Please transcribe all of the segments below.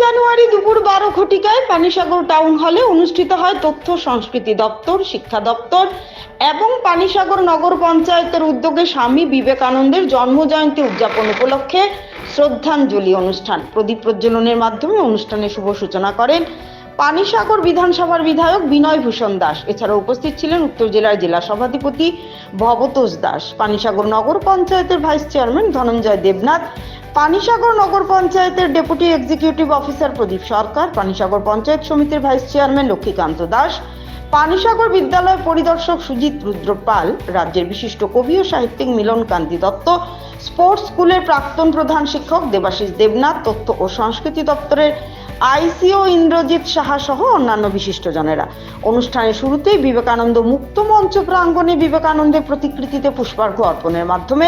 জানুয়ারি দুপুর 12 পানিসাগর টাউন হলে অনুষ্ঠিত হয় তথ্য সংস্কৃতি দপ্তর, শিক্ষা দপ্তর এবং পানিসাগর নগর পঞ্চায়েতের উদ্যোগে স্বামী বিবেকানন্দের জন্মজয়ন্তী উদযাপন উপলক্ষে শ্রদ্ধাঞ্জলি অনুষ্ঠান। প্রদীপ প্রজ্বলনের মাধ্যমে অনুষ্ঠানের শুভ সূচনা করেন পানিসাগর বিধানসভার বিধায়ক বিনয় ভূষণ দাস। এছাড়া উপস্থিত ছিলেন উত্তর জেলার জেলা সভাধিপতি ভবতোষ দাস, পানিসাগর নগর পঞ্চায়েতের ভাইস চেয়ারম্যান ধনঞ্জয় দেবনাথ, পানিসাগর নগর পঞ্চায়েতের ডেপুটি এক্সিকিউটিভ অফিসার প্রদীপ সরকার, পানিসাগর পঞ্চায়েত সমিতির ভাইস চেয়ারম্যান লক্ষ্মীকান্ত দাস, পানিসাগর বিদ্যালয় পরিদর্শক সুজিত রুদ্রপাল, রাজ্যের বিশিষ্ট কবি ও সাহিত্যিক মিলন কান্তি দত্ত, স্পোর্টস স্কুলের প্রাক্তন প্রধান শিক্ষক দেবাশিস দেবনাথ, তথ্য ও সংস্কৃতি দপ্তরের আইসিও ইন্দ্রজিৎ সাহা সহ অন্যান্য বিশিষ্টজনেরা। অনুষ্ঠানের শুরুতেই বিবেকানন্দ মুক্ত মঞ্চ প্রাঙ্গণে বিবেকানন্দের প্রতিকৃতিতে পুষ্পার্ঘ্য অর্পণের মাধ্যমে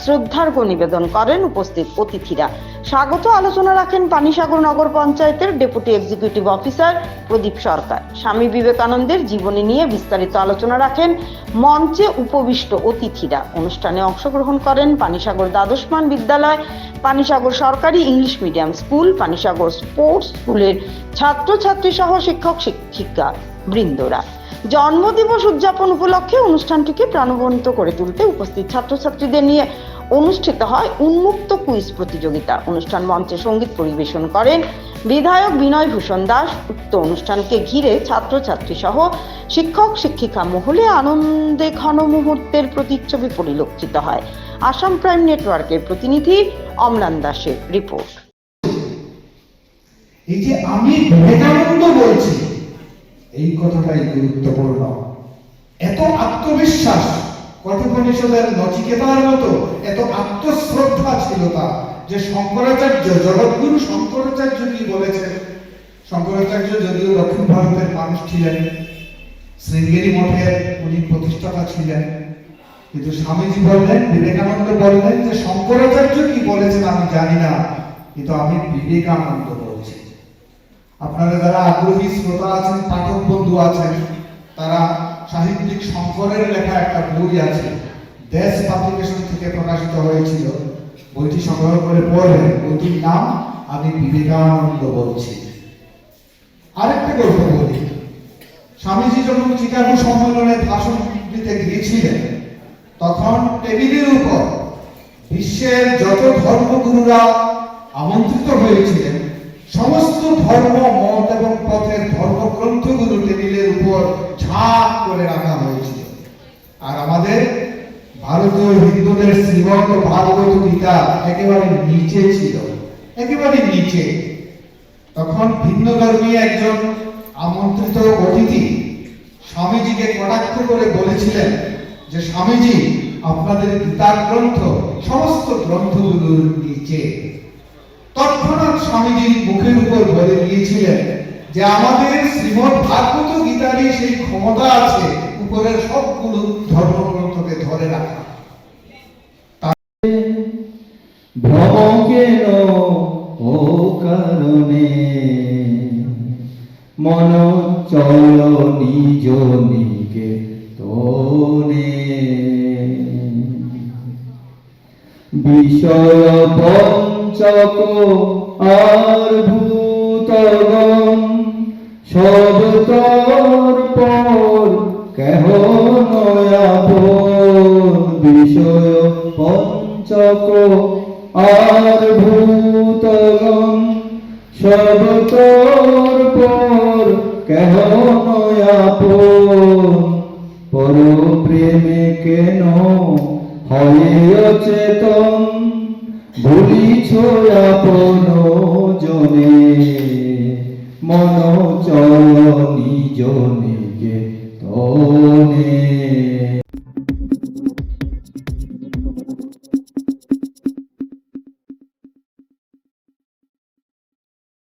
শ্রদ্ধার্ঘ্য নিবেদন করেন উপস্থিত অতিথিরা। স্বাগত আলোচনা রাখেন পানিসাগর নগর পঞ্চায়েতের ডেপুটি এক্সিকিউটিভ অফিসার প্রদীপ সরকার। স্বামী বিবেকানন্দের জীবনী নিয়ে বিস্তারিত আলোচনা রাখেন মঞ্চে উপবিষ্ট অতিথিরা। অনুষ্ঠানে অংশগ্রহণ করেন পানিসাগর দ্বাদশমান বিদ্যালয়, পানিসাগর সরকারি English medium school, Panisagar sports স্কুলের ছাত্রছাত্রী সহ শিক্ষক শিক্ষিকা বৃন্দরা। জন্মদিবস উদযাপন উপলক্ষে অনুষ্ঠানটিকে প্রাণবন্ত করে তুলতে উপস্থিত ছাত্রছাত্রীদের নিয়ে অনুষ্ঠিত হয় উন্মুক্ত কুইজ প্রতিযোগিতা। অনুষ্ঠান মঞ্চে সঙ্গীত পরিবেশন করেন বিধায়ক বিনয় ভূষণ দাস। উক্ত অনুষ্ঠানকে ঘিরে ছাত্রছাত্রী সহ শিক্ষক শিক্ষিকা মহলে আনন্দে ঘন মুহূর্তের প্রতিচ্ছবি পরিলক্ষিত হয়। আসাম প্রাইম নেটওয়ার্কের প্রতিনিধি অমলান দাসের রিপোর্ট। এই যে আমি বিবেকানন্দ বলছি, এই কথাটাই গুরুত্বপূর্ণ। এত আত্মবিশ্বাস, কঠোপনিষদের নচিকেতার মতো এত আত্মশ্রদ্ধা ছিল তার, যে শঙ্করাচার্য, জগৎগুরু শঙ্করাচার্য কি বলেছেন। শঙ্করাচার্য যদিও দক্ষিণ ভারতের মানুষ ছিলেন, শৃঙ্গেরি মঠের উনি প্রতিষ্ঠাতা ছিলেন, কিন্তু স্বামীজি বললেন, বিবেকানন্দ বললেন যে শঙ্করাচার্য কি বলেছেন আমি জানি না, কিন্তু আমি বিবেকানন্দ বলছি। আপনারা যারা আগ্রহী শ্রোতা আছেন, পাঠক বন্ধু আছেন, তারা সাহিত্যিক শঙ্করের লেখা একটা বই আছে, দেশ পাবলিকেশন থেকে প্রকাশিত হয়েছিল, বইটি সংগ্রহ করে পড়বেন। বইটির নাম আমি বিবেকানন্দ বলছি। আরেকটা গল্প বলি। স্বামীজি যখন চিকাগো সম্মেলনে ভাষণ দিতে গিয়েছিলেন, তখন টেবিলের উপর বিশ্বের যত ধর্মগুরুরা আমন্ত্রিত হয়েছিলেন, সমস্ত ধর্ম, মত এবং পথের ধর্মগ্রন্থগুলো টেবিলের উপর ঝাঁক করে রাখা হয়েছিল। আর আমাদের ভারতীয় হিন্দুদের শ্রীমদ্ ভাগবত গীতা একেবারে নিচে ছিল, একেবারে নিচে। তখন ভিন্ন ধর্মী একজন আমন্ত্রিত অতিথি স্বামীজিকে কটাক্ষ করে বলেছিলেন যে স্বামীজি, আপনাদের গীতা গ্রন্থ সমস্ত গ্রন্থগুলোর নিচে। তৎক্ষণাৎ স্বামীজির মুখের উপর বলে দিয়েছিলেন যে আমাদের শ্রীমদ্ ভাগবত গীতারই সেই ক্ষমতা আছে উপরের সবগুলো ধর্মগ্রন্থকে ধরে রাখা। ভ্রম কেন ও কারণে মন চল নিজ নিকে তোনে, বিষয় পঞ্চক আর ভূতগণ সব তোর পর কেহ নয়াপন। বিষয় পঞ্চক আর ভূতগণ সব তোর পর কেহ নয়াপন। পর প্রেমে কেন হয়ে অচেতন, ভুলিছ আপন জনে, মন চল নিজ নিকে তোনে।